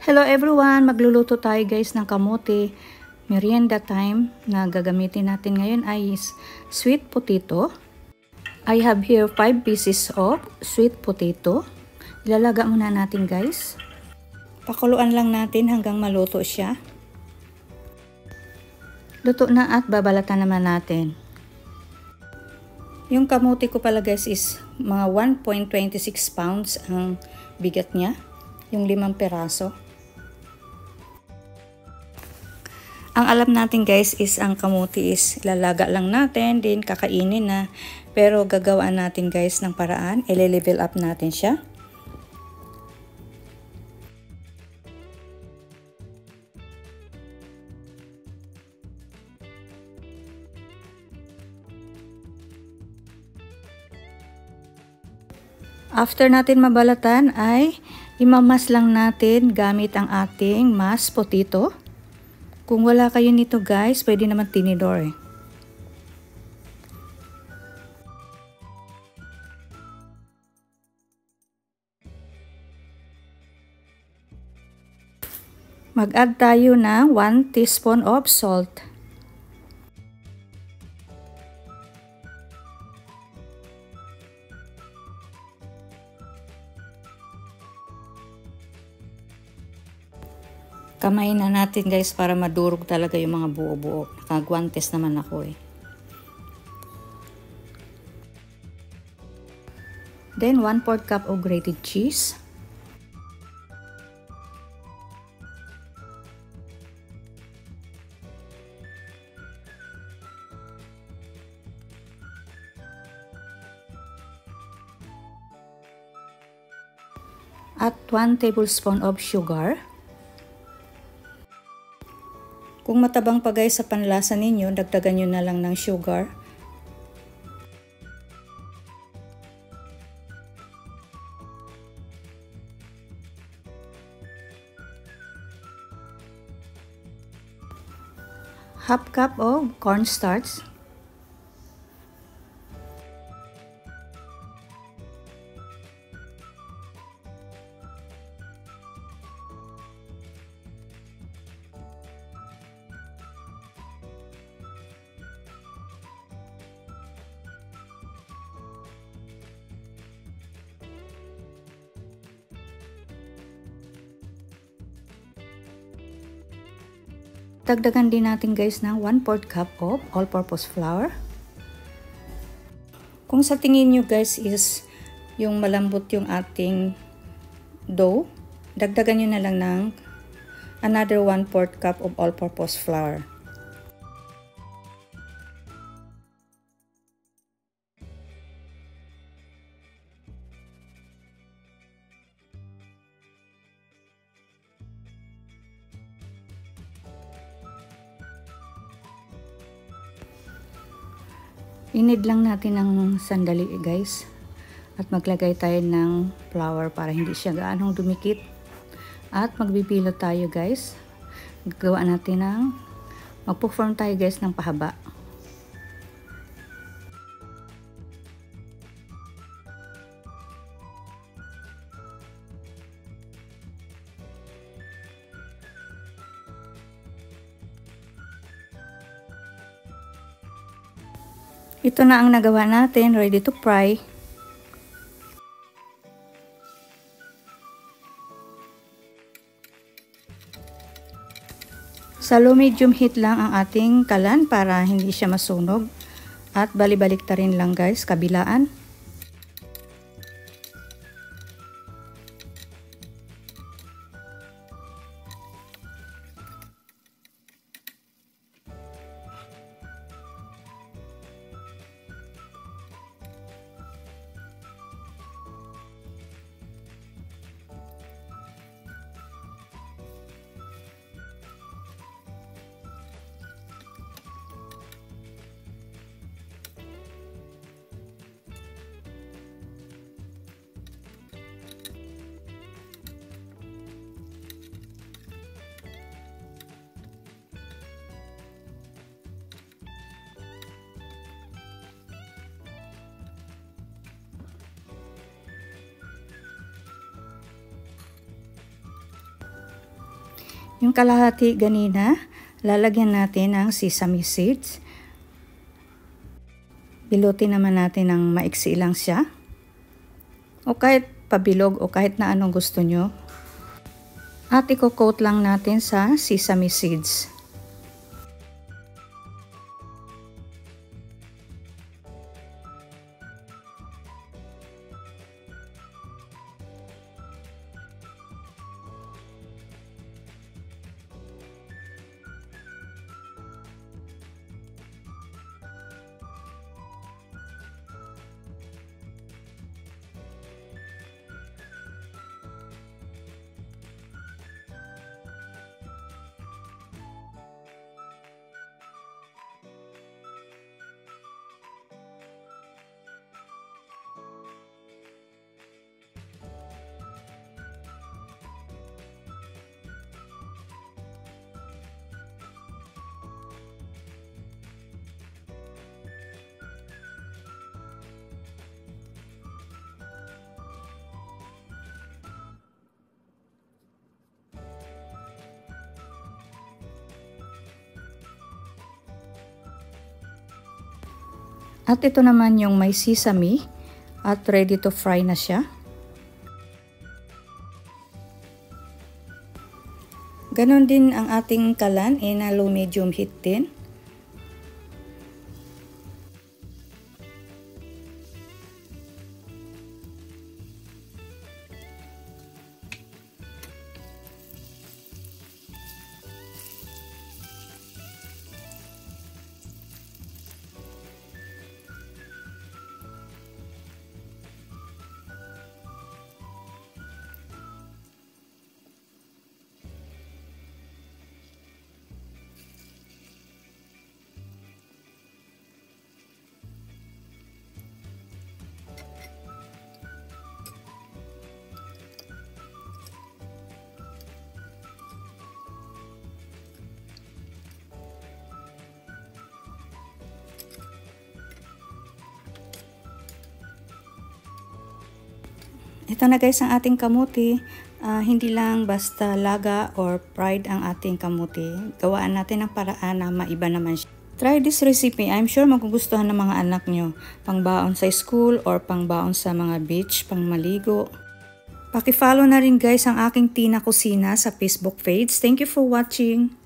Hello everyone! Magluluto tayo guys ng kamote. Merienda time na gagamitin natin ngayon ay sweet potato. I have here 5 pieces of sweet potato. Ilalaga muna natin guys. Pakuluan lang natin hanggang maluto siya. Luto na at babalatan naman natin. Yung kamote ko pala guys is mga 1.26 pounds ang bigat niya. Yung 5 peraso. Ang alam natin guys is ang kamote is lalaga lang natin, din kakainin na. Pero gagawaan natin guys ng paraan, i-level up natin siya. After natin mabalatan ay imamas lang natin gamit ang ating mashed potato. Kung wala kayo nito guys, pwede naman tinidor eh. Mag-add tayo ng 1 teaspoon of salt. Kamayin na natin guys para madurog talaga yung mga buo-buo. Nakagwantes naman ako eh. Then 1/4 cup of grated cheese. At 1 tablespoon of sugar. Kung matabang pa guys sa panlasa ninyo, dagdagan nyo na lang ng sugar. Half cup of cornstarch. Dagdagan din natin guys ng 1/4 cup of all-purpose flour. Kung sa tingin nyo guys is yung malambot yung ating dough, dagdagan nyo na lang ng another 1/4 cup of all-purpose flour. Inid lang natin ng sandali guys at maglagay tayo ng flour para hindi siya gaanong dumikit. At magbibilo tayo guys. Gagawa natin ng magpo-form tayo guys ng pahaba. Ito na ang nagawa natin, ready to fry. Sa low medium heat lang ang ating kalan para hindi siya masunog. At bali-balik ta rin lang guys, kabilaan. Yung kalahati ganina, lalagyan natin ng sesame seeds. Bilutin naman natin ng maiksi lang siya. O kahit pabilog o kahit na anong gusto nyo. At i-coat lang natin sa sesame seeds. At ito naman yung may sesame at ready to fry na siya. Ganon din ang ating kalan, na low medium heat din. Ito na guys ang ating kamuti. Hindi lang basta laga or fried ang ating kamuti. Gawaan natin ng paraan na maiba naman siya. Try this recipe. I'm sure magugustuhan ng mga anak nyo. Pangbaon sa school or pangbaon sa mga beach, pang maligo. Paki-follow na rin guys ang aking Tina Kusina sa Facebook page. Thank you for watching.